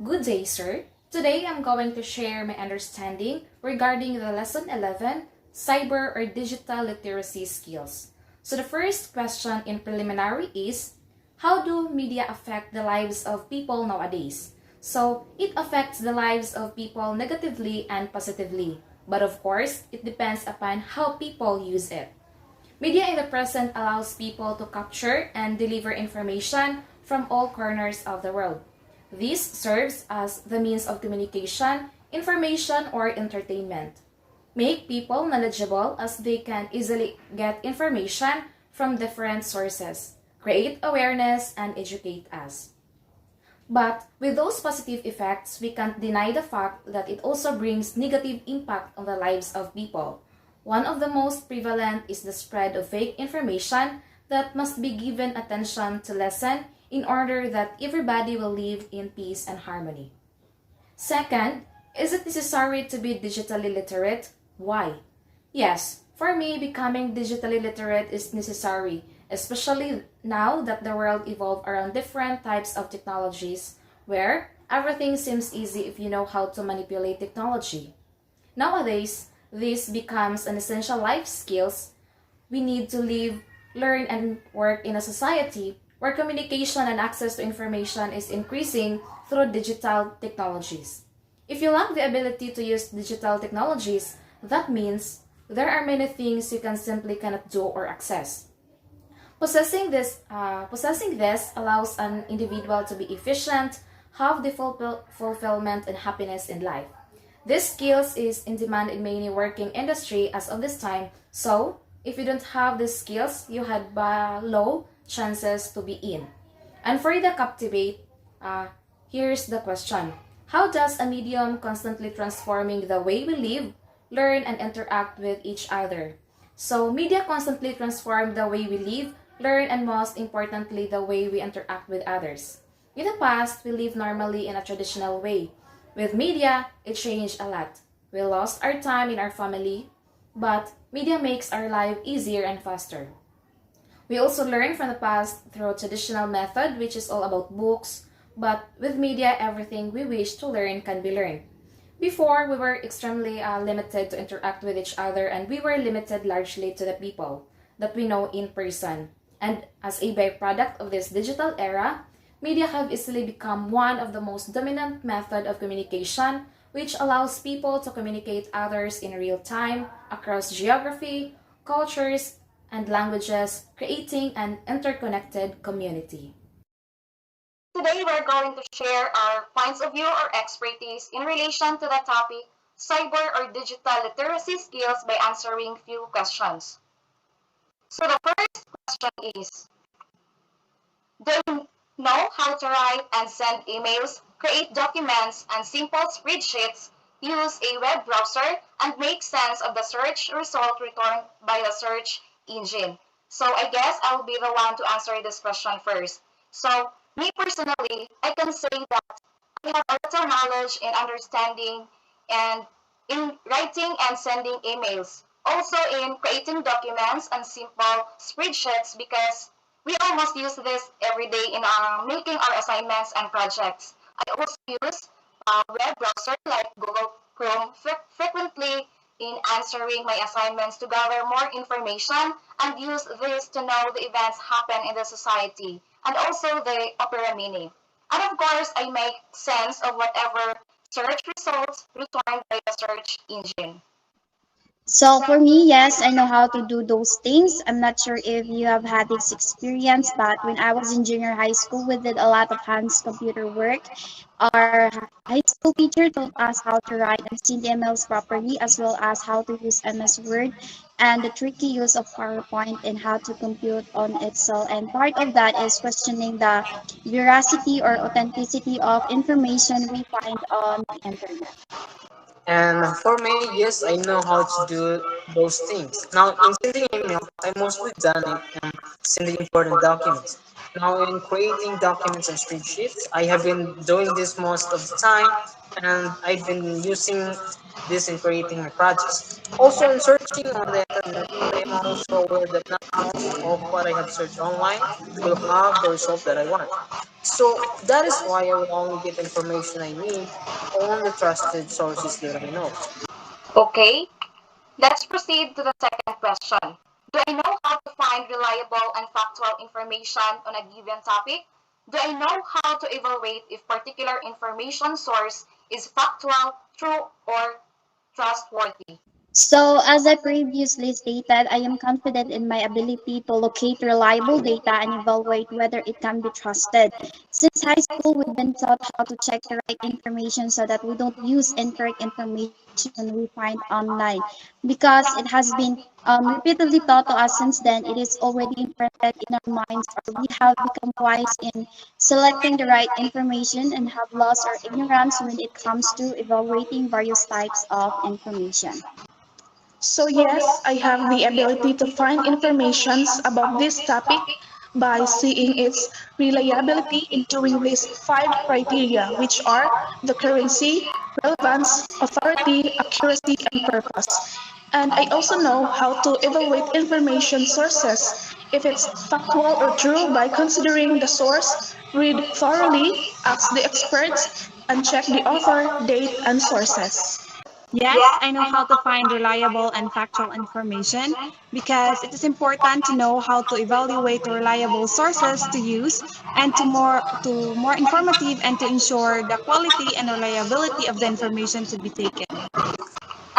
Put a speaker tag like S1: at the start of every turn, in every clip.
S1: Good day, sir. Today I'm going to share my understanding regarding the Lesson 11, Cyber or Digital Literacy Skills. So the first question in preliminary is, how do media affect the lives of people nowadays? So it affects the lives of people negatively and positively. But of course, it depends upon how people use it. Media in the present allows people to capture and deliver information from all corners of the world. This serves as the means of communication, information, or entertainment. Make people knowledgeable as they can easily get information from different sources, create awareness, and educate us. But with those positive effects, we can't deny the fact that it also brings negative impact on the lives of people. One of the most prevalent is the spread of fake information that must be given attention to lessen in order that everybody will live in peace and harmony. Second, is it necessary to be digitally literate? Why? Yes, for me, becoming digitally literate is necessary, especially now that the world evolved around different types of technologies, where everything seems easy if you know how to manipulate technology. Nowadays, this becomes an essential life skills. We need to live, learn, and work in a society where communication and access to information is increasing through digital technologies. If you lack the ability to use digital technologies, that means there are many things you can simply cannot do or access. Possessing this allows an individual to be efficient, have the fulfillment and happiness in life. This skills is in demand in many working industry as of this time. So, if you don't have these skills, you had low chances to be in. And for the captivate, here's the question. How does a medium constantly transforming the way we live, learn, and interact with each other? So, media constantly transform the way we live, learn, and most importantly, the way we interact with others. In the past, we lived normally in a traditional way. With media, it changed a lot. We lost our time in our family, but media makes our life easier and faster. We also learn from the past through traditional method, which is all about books, but with media, everything we wish to learn can be learned. Before, we were extremely limited to interact with each other, and we were limited largely to the people that we know in person. And as a byproduct of this digital era, media have easily become one of the most dominant method of communication, which allows people to communicate others in real time across geography, cultures, and languages, creating an interconnected community.
S2: Today we're going to share our points of view or expertise in relation to the topic cyber or digital literacy skills by answering few questions. So the first question is, do you know how to write and send emails, create documents and simple spreadsheets, use a web browser, and make sense of the search result returned by the search engine? So I guess I'll be the one to answer this question first. So me personally, I can say that I have a little knowledge in understanding and in writing and sending emails. Also in creating documents and simple spreadsheets because we almost use this every day in making our assignments and projects. I also use web browser like Google Chrome frequently in answering my assignments to gather more information and use this to know the events happen in the society and also the Opera Mini. And of course, I make sense of whatever search results returned by the search engine.
S3: So for me, yes, I know how to do those things. I'm not sure if you have had this experience, but when I was in junior high school, we did a lot of hands computer work. Our high school teacher taught us how to write and send emails properly, as well as how to use MS Word and the tricky use of PowerPoint and how to compute on Excel. And part of that is questioning the veracity or authenticity of information we find on the internet.
S4: And for me, yes, I know how to do those things. Now, in sending email, I mostly done it sending important documents. Now, in creating documents and spreadsheets, I have been doing this most of the time, and I've been using this in creating my projects. Also, in searching on the internet, I am also aware that not most of what I have searched online will have the result that I want. So that is why I will only get information I need on the trusted sources that I know.
S2: Okay, let's proceed to the second question. Do I know how to find reliable and factual information on a given topic? Do I know how to evaluate if particular information source is factual, true, or trustworthy?
S3: So, as I previously stated, I am confident in my ability to locate reliable data and evaluate whether it can be trusted. Since high school, we've been taught how to check the right information so that we don't use incorrect information we find online. Because it has been repeatedly taught to us since then, it is already imprinted in our minds, or we have become wise in selecting the right information and have lost our ignorance when it comes to evaluating various types of information.
S5: So yes, I have the ability to find informations about this topic by seeing its reliability in doing these five criteria, which are the currency, relevance, authority, accuracy, and purpose. And I also know how to evaluate information sources, if it's factual or true, by considering the source, read thoroughly, ask the experts, and check the author, date, and sources.
S6: Yes, I know how to find reliable and factual information because it is important to know how to evaluate reliable sources to use and to more informative and to ensure the quality and reliability of the information to be taken.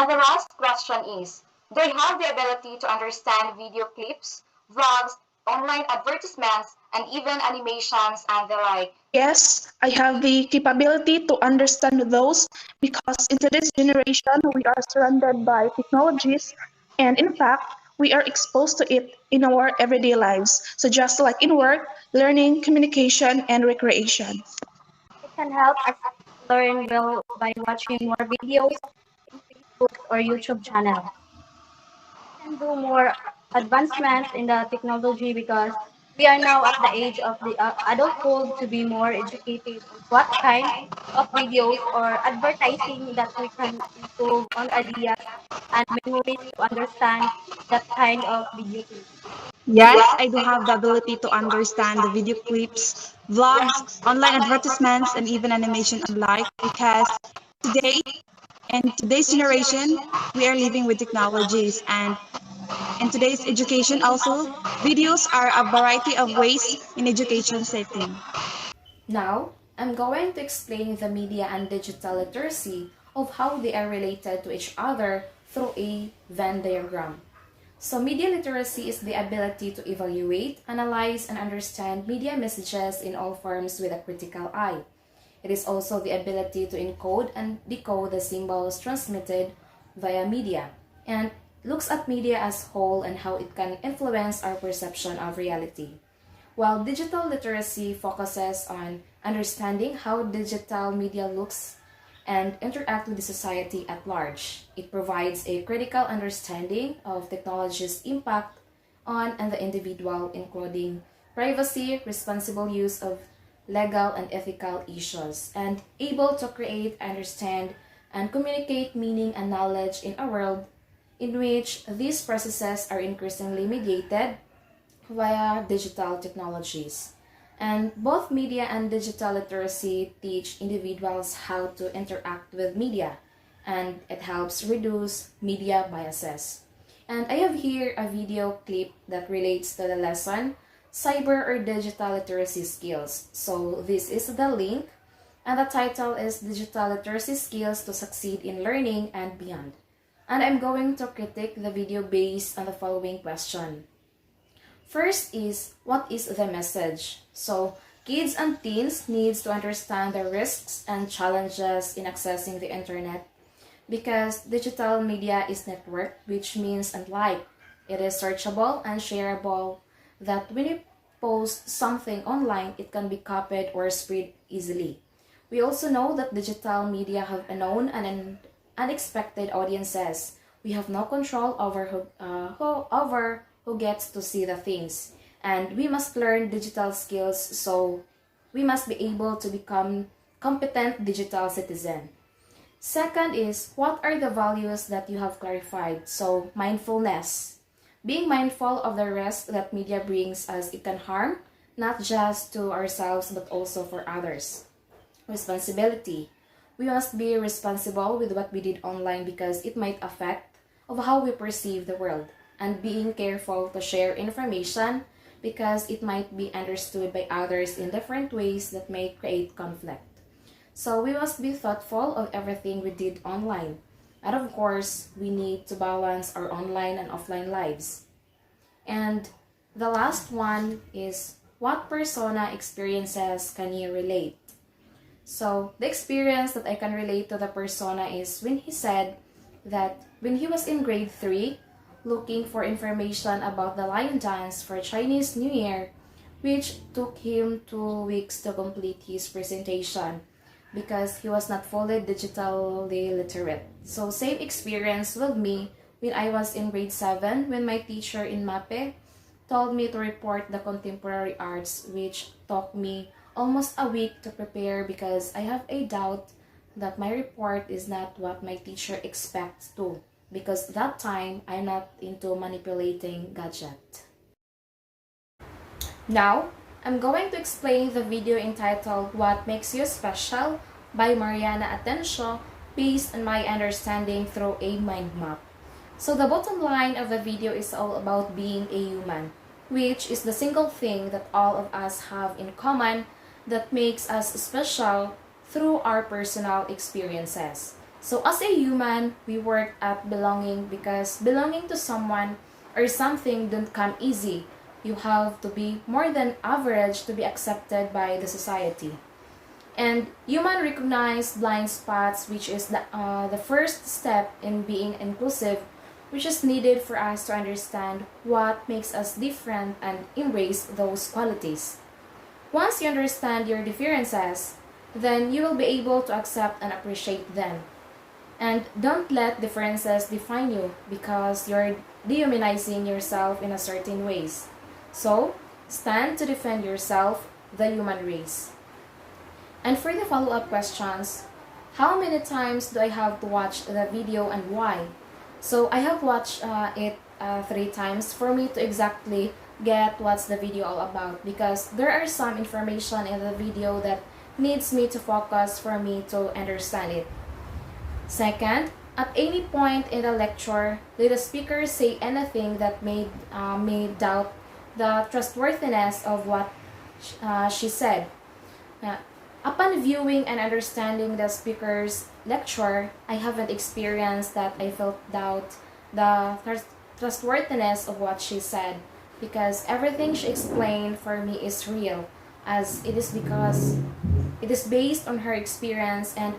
S2: And the last question is, do I have the ability to understand video clips, vlogs, online advertisements, and even animations and the like?
S5: Yes, I have the capability to understand those because in today's generation, we are surrounded by technologies, and in fact, we are exposed to it in our everyday lives. So, just like in work, learning, communication, and recreation.
S7: It can help us learn well by watching more videos in Facebook or YouTube channel. We can do more advancements in the technology because we are now at the age of the adulthood to be more educated on what kind of videos or advertising that we can improve on ideas and memories to understand that kind of video clip.
S6: Yes, I do have the ability to understand the video clips, vlogs, online advertisements, and even animation alike because today, in today's generation, we are living with technologies and in today's education also, videos are a variety of ways in education setting.
S1: Now, I'm going to explain the media and digital literacy of how they are related to each other through a Venn diagram. So, media literacy is the ability to evaluate, analyze, and understand media messages in all forms with a critical eye. It is also the ability to encode and decode the symbols transmitted via media and looks at media as whole and how it can influence our perception of reality. While digital literacy focuses on understanding how digital media looks and interact with the society at large, it provides a critical understanding of technology's impact on and the individual, including privacy, responsible use of legal and ethical issues, and able to create, understand, and communicate meaning and knowledge in a world in which these processes are increasingly mediated via digital technologies. And both media and digital literacy teach individuals how to interact with media, and it helps reduce media biases. And I have here a video clip that relates to the lesson Cyber or Digital Literacy Skills. So this is the link, and the title is Digital Literacy Skills to Succeed in Learning and Beyond. And I'm going to critique the video based on the following question. First is, what is the message? So, kids and teens needs to understand the risks and challenges in accessing the internet because digital media is networked, which means unlike it is searchable and shareable, that when you post something online, it can be copied or spread easily. We also know that digital media have unknown and unexpected audiences. We have no control over who gets to see the things. and we must learn digital skills, so we must be able to become competent digital citizen. Second is, what are the values that you have clarified? So, mindfulness. Being mindful of the risk that media brings us, it can harm, not just to ourselves but also for others. Responsibility. We must be responsible with what we did online because it might affect of how we perceive the world. And being careful to share information because it might be understood by others in different ways that may create conflict. So we must be thoughtful of everything we did online. And of course, we need to balance our online and offline lives. And the last one is, what persona experiences can you relate? So the experience that I can relate to the persona is when he said that when he was in grade 3, looking for information about the lion dance for Chinese New Year, which took him 2 weeks to complete his presentation because he was not fully digitally literate. So same experience with me when I was in grade 7 when my teacher in MAPE told me to report the contemporary arts, which took me almost a week to prepare because I have a doubt that my report is not what my teacher expects to, because that time I'm not into manipulating gadget. Now, I'm going to explain the video entitled What Makes You Special by Mariana Atencio based on my understanding through a mind map. So the bottom line of the video is all about being a human, which is the single thing that all of us have in common that makes us special through our personal experiences. So as a human, we work at belonging because belonging to someone or something don't come easy. You have to be more than average to be accepted by the society. And human recognize blind spots, which is the first step in being inclusive, which is needed for us to understand what makes us different and embrace those qualities. Once you understand your differences, then you will be able to accept and appreciate them. And don't let differences define you because you're dehumanizing yourself in a certain ways. So, stand to defend yourself, the human race. And for the follow-up questions, how many times do I have to watch the video and why? So I have watched it 3 times for me to exactly get what's the video all about, because there are some information in the video that needs me to focus for me to understand it. Second, at any point in the lecture, did the speaker say anything that made me doubt the trustworthiness of what she said? Upon viewing and understanding the speaker's lecture, I haven't experienced that I felt doubt the trustworthiness of what she said, because everything she explained for me is real, as it is because it is based on her experience, and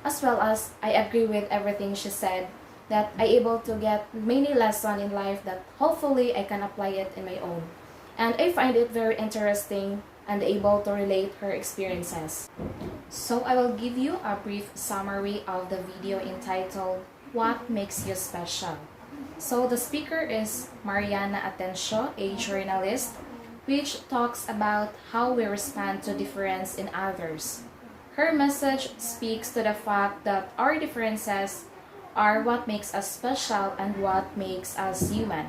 S1: as well as I agree with everything she said, that I able to get many lessons in life that hopefully I can apply it in my own. And I find it very interesting and able to relate her experiences. So I will give you a brief summary of the video entitled What Makes You Special. So the speaker is Mariana Atencio, a journalist, which talks about how we respond to difference in others. Her message speaks to the fact that our differences are what makes us special and what makes us human.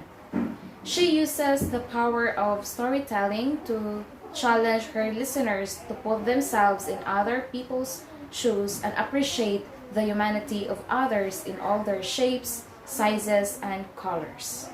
S1: She uses the power of storytelling to challenge her listeners to put themselves in other people's shoes and appreciate the humanity of others in all their shapes, sizes, and colors.